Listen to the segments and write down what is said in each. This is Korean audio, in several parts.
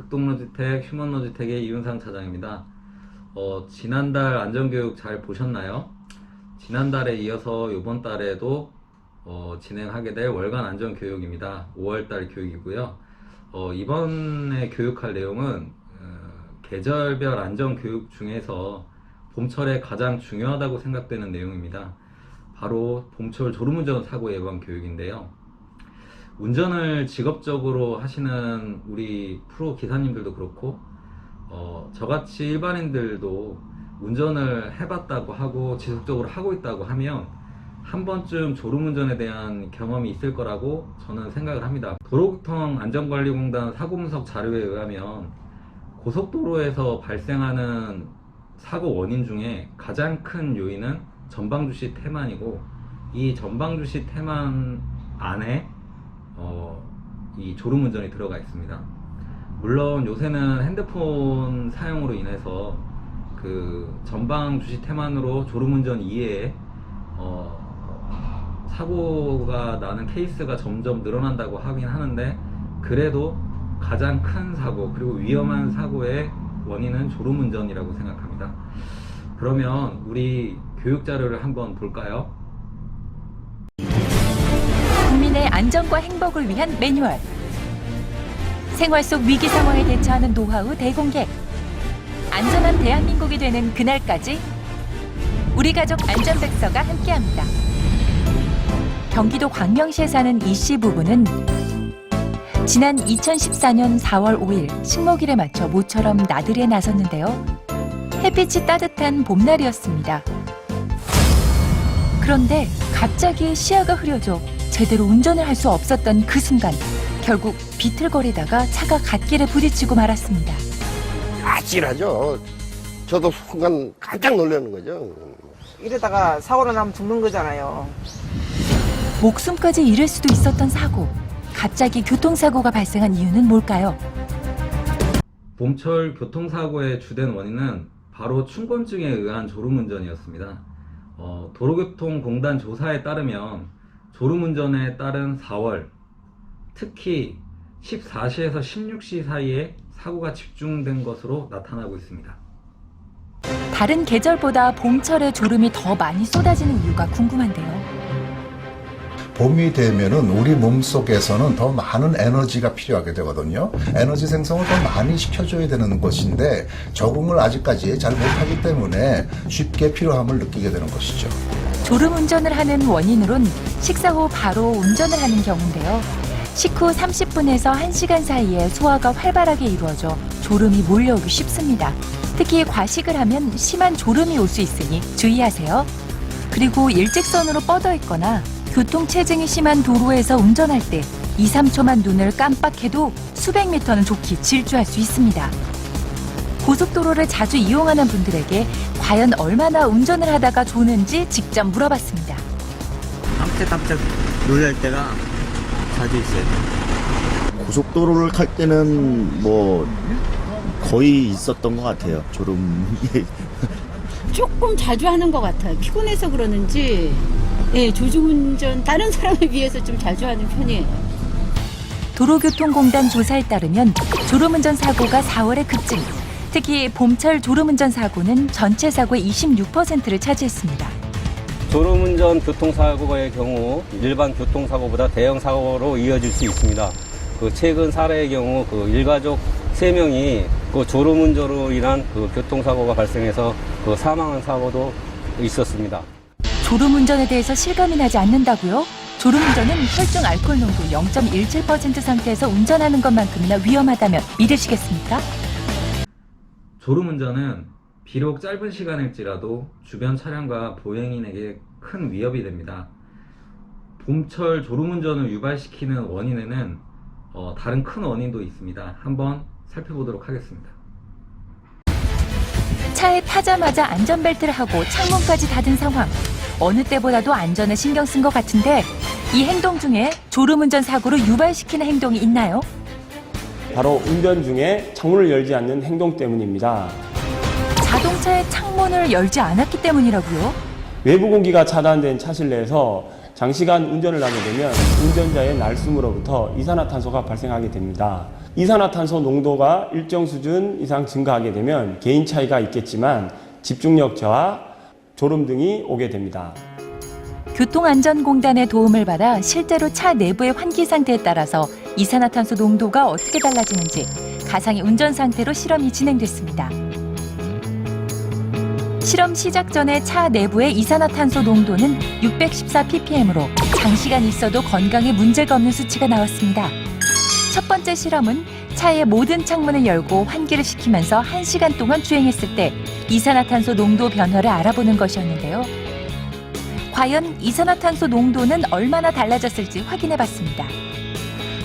극동로지택, 휴먼로지택의 이윤상 차장입니다. 지난달 안전교육 잘 보셨나요? 지난달에 이어서 이번 달에도 진행하게 될 월간 안전교육입니다. 5월달 교육이고요. 이번에 교육할 내용은 계절별 안전교육 중에서 봄철에 가장 중요하다고 생각되는 내용입니다. 바로 봄철 졸음운전 사고 예방 교육인데요. 운전을 직업적으로 하시는 우리 프로 기사님들도 그렇고 저같이 일반인들도 운전을 해봤다고 하고 지속적으로 하고 있다고 하면 한 번쯤 졸음운전에 대한 경험이 있을 거라고 저는 생각을 합니다. 도로교통안전관리공단 사고분석 자료에 의하면 고속도로에서 발생하는 사고 원인 중에 가장 큰 요인은 전방주시 태만이고, 이 전방주시 태만 안에 이 졸음운전이 들어가 있습니다. 물론 요새는 핸드폰 사용으로 인해서 그 전방주시 태만으로 졸음운전 이외에 사고가 나는 케이스가 점점 늘어난다고 하긴 하는데, 그래도 가장 큰 사고 그리고 위험한 사고의 원인은 졸음운전이라고 생각합니다. 그러면 우리 교육 자료를 한번 볼까요? 국민의 안전과 행복을 위한 매뉴얼. 생활 속 위기 상황에 대처하는 노하우 대공개. 안전한 대한민국이 되는 그날까지 우리 가족 안전백서가 함께합니다. 경기도 광명시에 사는 이 씨 부부는 지난 2014년 4월 5일 식목일에 맞춰 모처럼 나들이에 나섰는데요. 햇빛이 따뜻한 봄날이었습니다. 그런데 갑자기 시야가 흐려져 제대로 운전을 할 수 없었던 그 순간, 결국 비틀거리다가 차가 갓길에 부딪히고 말았습니다. 아찔하죠. 저도 순간 깜짝 놀라는 거죠. 이러다가 사고로 나면 죽는 거잖아요. 목숨까지 잃을 수도 있었던 사고. 갑자기 교통사고가 발생한 이유는 뭘까요? 봄철 교통사고의 주된 원인은 바로 충곤증에 의한 졸음운전이었습니다. 도로교통공단 조사에 따르면 졸음운전에 따른 4월, 특히 14시에서 16시 사이에 사고가 집중된 것으로 나타나고 있습니다. 다른 계절보다 봄철에 졸음이 더 많이 쏟아지는 이유가 궁금한데요. 봄이 되면은 우리 몸속에서는 더 많은 에너지가 필요하게 되거든요. 에너지 생성을 더 많이 시켜줘야 되는 것인데 적응을 아직까지 잘 못하기 때문에 쉽게 필요함을 느끼게 되는 것이죠. 졸음운전을 하는 원인으론 식사 후 바로 운전을 하는 경우인데요. 식후 30분에서 1시간 사이에 소화가 활발하게 이루어져 졸음이 몰려오기 쉽습니다. 특히 과식을 하면 심한 졸음이 올 수 있으니 주의하세요. 그리고 일직선으로 뻗어 있거나 교통체증이 심한 도로에서 운전할 때 2, 3초만 눈을 깜빡해도 수백 미터는 좋게 질주할 수 있습니다. 고속도로를 자주 이용하는 분들에게 과연 얼마나 운전을 하다가 조는지 직접 물어봤습니다. 깜짝깜짝 놀랄 때가 자주 있어요. 고속도로를 탈 때는 뭐 거의 있었던 것 같아요. 졸음이. 조금 자주 하는 것 같아요. 피곤해서 그러는지 조중운전 다른 사람에 비해서 좀 자주 하는 편이에요. 도로교통공단 조사에 따르면 졸음운전 사고가 4월에 급증. 특히 봄철 졸음운전 사고는 전체 사고의 26%를 차지했습니다. 졸음운전 교통사고의 경우 일반 교통사고보다 대형 사고로 이어질 수 있습니다. 최근 사례의 경우 일가족 3명이 졸음운전으로 인한 교통사고가 발생해서 사망한 사고도 있었습니다. 졸음운전에 대해서 실감이 나지 않는다고요? 졸음운전은 혈중 알코올 농도 0.17% 상태에서 운전하는 것만큼이나 위험하다면 믿으시겠습니까? 졸음운전은 비록 짧은 시간일지라도 주변 차량과 보행인에게 큰 위협이 됩니다. 봄철 졸음운전을 유발시키는 원인에는 다른 큰 원인도 있습니다. 한번 살펴보도록 하겠습니다. 차에 타자마자 안전벨트를 하고 창문까지 닫은 상황. 어느 때보다도 안전에 신경 쓴 것 같은데 이 행동 중에 졸음운전 사고를 유발시키는 행동이 있나요? 바로 운전 중에 창문을 열지 않는 행동 때문입니다. 자동차의 창문을 열지 않았기 때문이라고요? 외부 공기가 차단된 차 실내에서 장시간 운전을 하게 되면 운전자의 날숨으로부터 이산화탄소가 발생하게 됩니다. 이산화탄소 농도가 일정 수준 이상 증가하게 되면 개인 차이가 있겠지만 집중력 저하, 졸음 등이 오게 됩니다. 교통안전공단의 도움을 받아 실제로 차 내부의 환기 상태에 따라서 이산화탄소 농도가 어떻게 달라지는지 가상의 운전 상태로 실험이 진행됐습니다. 실험 시작 전에 차 내부의 이산화탄소 농도는 614ppm으로 장시간 있어도 건강에 문제가 없는 수치가 나왔습니다. 첫 번째 실험은 차의 모든 창문을 열고 환기를 시키면서 1시간 동안 주행했을 때 이산화탄소 농도 변화를 알아보는 것이었는데요. 과연 이산화탄소 농도는 얼마나 달라졌을지 확인해 봤습니다.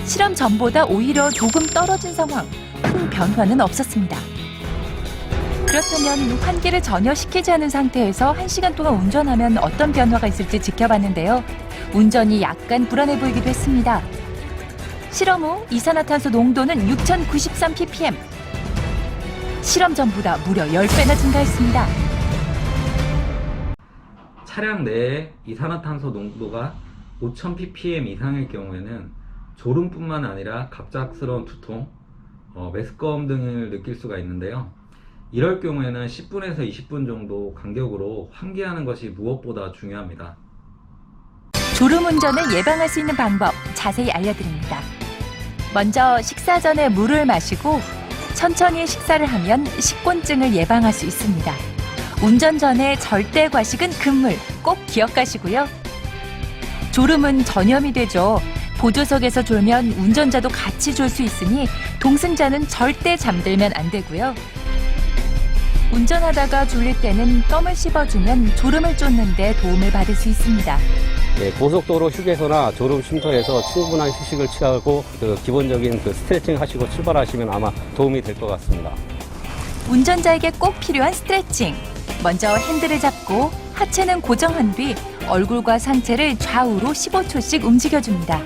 실험 전보다 오히려 조금 떨어진 상황, 큰 변화는 없었습니다. 그렇다면 환기를 전혀 시키지 않은 상태에서 1시간 동안 운전하면 어떤 변화가 있을지 지켜봤는데요. 운전이 약간 불안해 보이기도 했습니다. 실험 후 이산화탄소 농도는 6093ppm. 실험 전보다 무려 10배나 증가했습니다. 차량 내에 이산화탄소 농도가 5000ppm 이상일 경우에는 졸음뿐만 아니라 갑작스러운 두통, 메스꺼움 등을 느낄 수가 있는데요. 이럴 경우에는 10분에서 20분 정도 간격으로 환기하는 것이 무엇보다 중요합니다. 졸음운전을 예방할 수 있는 방법 자세히 알려드립니다. 먼저 식사 전에 물을 마시고 천천히 식사를 하면 식곤증을 예방할 수 있습니다. 운전 전에 절대 과식은 금물, 꼭 기억하시고요. 졸음은 전염이 되죠. 보조석에서 졸면 운전자도 같이 졸 수 있으니 동승자는 절대 잠들면 안 되고요. 운전하다가 졸릴 때는 껌을 씹어주면 졸음을 쫓는 데 도움을 받을 수 있습니다. 네, 고속도로 휴게소나 졸음 쉼터에서 충분한 휴식을 취하고 기본적인 스트레칭 하시고 출발하시면 아마 도움이 될 것 같습니다. 운전자에게 꼭 필요한 스트레칭. 먼저 핸들을 잡고 하체는 고정한 뒤 얼굴과 상체를 좌우로 15초씩 움직여줍니다.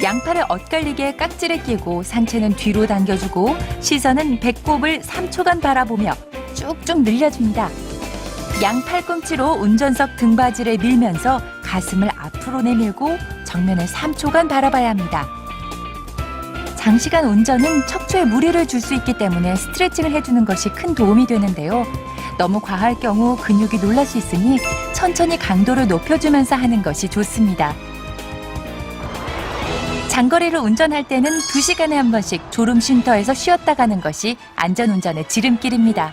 양팔을 엇갈리게 깍지를 끼고 상체는 뒤로 당겨주고 시선은 배꼽을 3초간 바라보며 쭉쭉 늘려줍니다. 양 팔꿈치로 운전석 등받이를 밀면서 가슴을 앞으로 내밀고 정면을 3초간 바라봐야 합니다. 장시간 운전은 척추에 무리를 줄 수 있기 때문에 스트레칭을 해주는 것이 큰 도움이 되는데요. 너무 과할 경우 근육이 놀랄 수 있으니 천천히 강도를 높여주면서 하는 것이 좋습니다. 장거리를 운전할 때는 2시간에 한 번씩 졸음 쉼터에서 쉬었다 가는 것이 안전운전의 지름길입니다.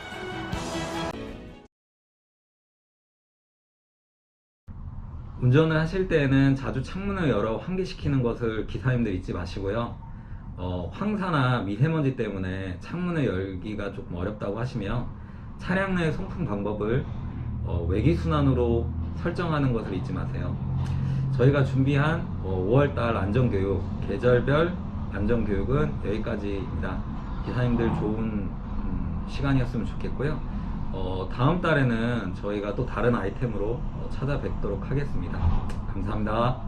운전을 하실 때에는 자주 창문을 열어 환기시키는 것을 기사님들 잊지 마시고요. 황사나 미세먼지 때문에 창문을 열기가 조금 어렵다고 하시면 차량 내 송풍 방법을 외기순환으로 설정하는 것을 잊지 마세요. 저희가 준비한 5월달 안전교육, 계절별 안전교육은 여기까지입니다. 기사님들 좋은 시간이었으면 좋겠고요. 다음 달에는 저희가 또 다른 아이템으로 찾아뵙도록 하겠습니다. 감사합니다.